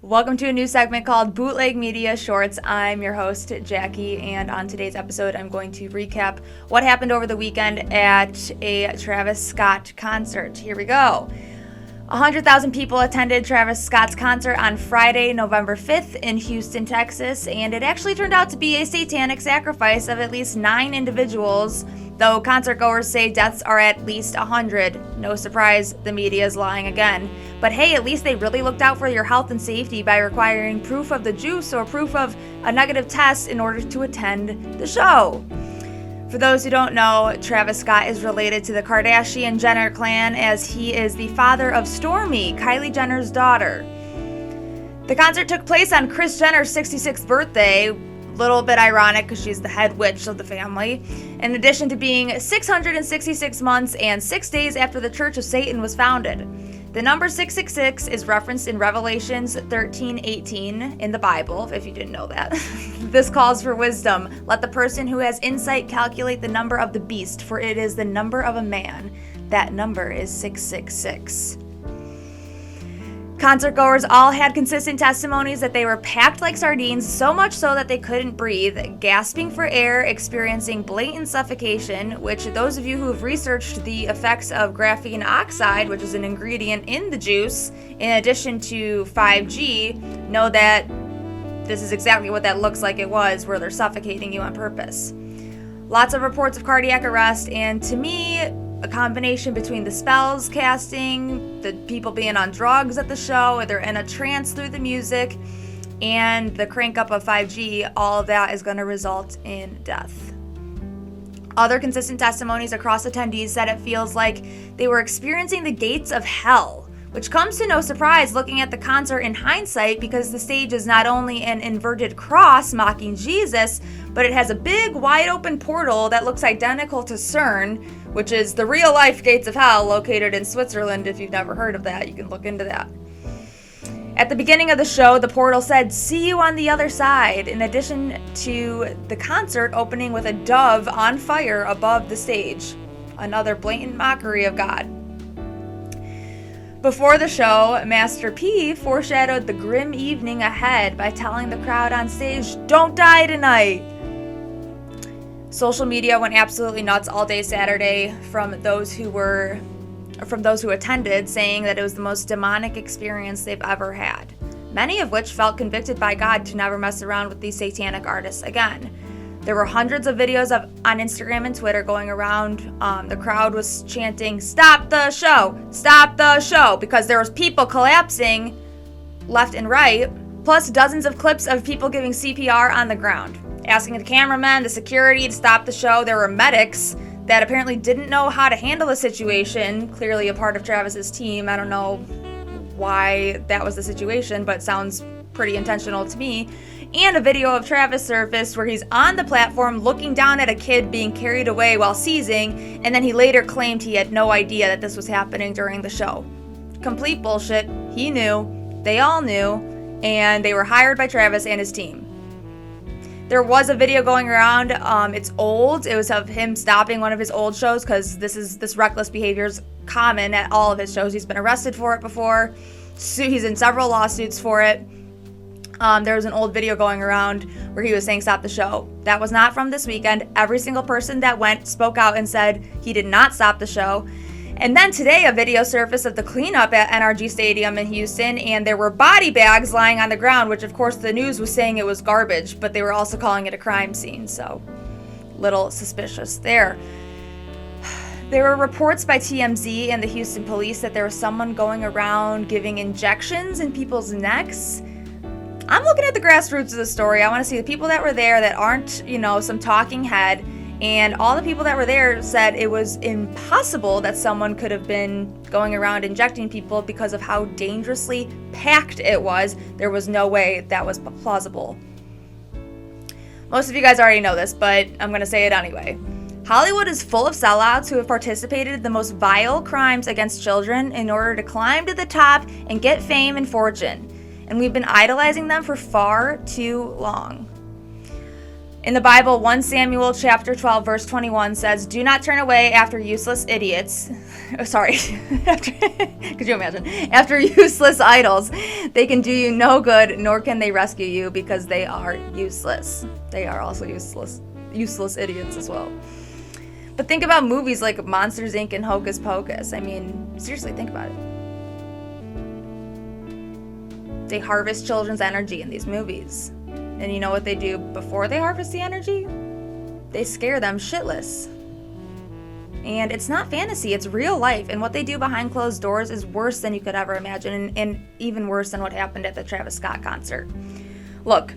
Welcome to a new segment called Bootleg Media Shorts. I'm your host, Jackie, and on today's episode, I'm going to recap what happened over the weekend at a Travis Scott concert. Here we go. 100,000 people attended Travis Scott's concert on Friday, November 5th in Houston, Texas, and it actually turned out to be a satanic sacrifice of at least 9 individuals, though concertgoers say deaths are at least 100. No surprise, the media is lying again. But hey, at least they really looked out for your health and safety by requiring proof of the juice or proof of a negative test in order to attend the show. For those who don't know, Travis Scott is related to the Kardashian-Jenner clan as he is the father of Stormi, Kylie Jenner's daughter. The concert took place on Kris Jenner's 66th birthday, little bit ironic because she's the head witch of the family, in addition to being 666 months and 6 days after the Church of Satan was founded. The number 666 is referenced in Revelations 13:18 in the Bible, if you didn't know that. This calls for wisdom. Let the person who has insight calculate the number of the beast, for it is the number of a man. That number is 666. Concertgoers all had consistent testimonies that they were packed like sardines, so much so that they couldn't breathe, gasping for air, experiencing blatant suffocation, which those of you who have researched the effects of graphene oxide, which is an ingredient in the juice, in addition to 5G, know that this is exactly what that looks like it was, where they're suffocating you on purpose. Lots of reports of cardiac arrest, and to me, a combination between the spells casting, the people being on drugs at the show, or they're in a trance through the music, and the crank up of 5G, all of that is going to result in death. Other consistent testimonies across attendees said it feels like they were experiencing the gates of hell, which comes to no surprise looking at the concert in hindsight because the stage is not only an inverted cross mocking Jesus, but it has a big wide open portal that looks identical to CERN, which is the real life gates of hell located in Switzerland. If you've never heard of that, you can look into that. At the beginning of the show, the portal said, "See you on the other side," in addition to the concert opening with a dove on fire above the stage. Another blatant mockery of God. Before the show, Master P foreshadowed the grim evening ahead by telling the crowd on stage, "Don't die tonight." Social media went absolutely nuts all day Saturday from those who attended, saying that it was the most demonic experience they've ever had. Many of which felt convicted by God to never mess around with these satanic artists again. There were hundreds of videos on Instagram and Twitter going around. The crowd was chanting, "Stop the show! Stop the show!" because there was people collapsing left and right, plus dozens of clips of people giving CPR on the ground, asking the cameramen, the security to stop the show. There were medics that apparently didn't know how to handle the situation, clearly a part of Travis's team. I don't know why that was the situation, but sounds pretty intentional to me. And a video of Travis surfaced where he's on the platform looking down at a kid being carried away while seizing, and then he later claimed he had no idea that this was happening during the show. Complete bullshit. He knew. They all knew. And they were hired by Travis and his team. There was a video going around. It's old. It was of him stopping one of his old shows because this reckless behavior is common at all of his shows. He's been arrested for it before. So he's in several lawsuits for it. There was an old video going around where he was saying stop the show. That was not from this weekend. Every single person that went spoke out and said he did not stop the show. And then today a video surfaced of the cleanup at NRG Stadium in Houston, and there were body bags lying on the ground, which of course the news was saying it was garbage, but they were also calling it a crime scene, so little suspicious there. There were reports by TMZ and the Houston police that there was someone going around giving injections in people's necks. I'm looking at the grassroots of the story. I want to see the people that were there that aren't, some talking head. And all the people that were there said it was impossible that someone could have been going around injecting people because of how dangerously packed it was. There was no way that was plausible. Most of you guys already know this, but I'm going to say it anyway. Hollywood is full of sellouts who have participated in the most vile crimes against children in order to climb to the top and get fame and fortune. And we've been idolizing them for far too long. In the Bible, 1 Samuel chapter 12, verse 21 says, "Do not turn away after useless idiots." Oh, sorry. Could you imagine? After useless idols. They can do you no good, nor can they rescue you, because they are useless. They are also useless idiots as well. But think about movies like Monsters, Inc. and Hocus Pocus. I mean, seriously, think about it. They harvest children's energy in these movies. And you know what they do before they harvest the energy? They scare them shitless. And it's not fantasy, it's real life. And what they do behind closed doors is worse than you could ever imagine, and even worse than what happened at the Travis Scott concert. Look,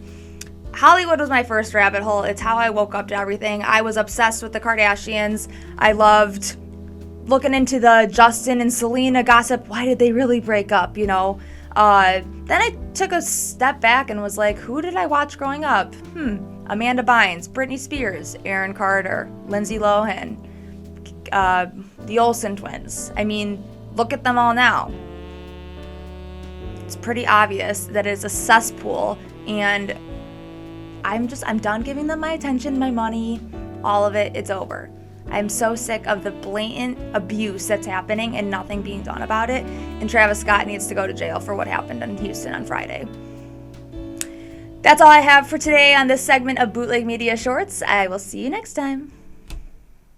Hollywood was my first rabbit hole. It's how I woke up to everything. I was obsessed with the Kardashians. I loved looking into the Justin and Selena gossip. Why did they really break up, you know? Then I took a step back and was like, who did I watch growing up? Amanda Bynes, Britney Spears, Aaron Carter, Lindsay Lohan, the Olsen twins. I mean, look at them all now. It's pretty obvious that it's a cesspool, and I'm done giving them my attention, my money, all of it. It's over. I'm so sick of the blatant abuse that's happening and nothing being done about it. And Travis Scott needs to go to jail for what happened in Houston on Friday. That's all I have for today on this segment of Bootleg Media Shorts. I will see you next time.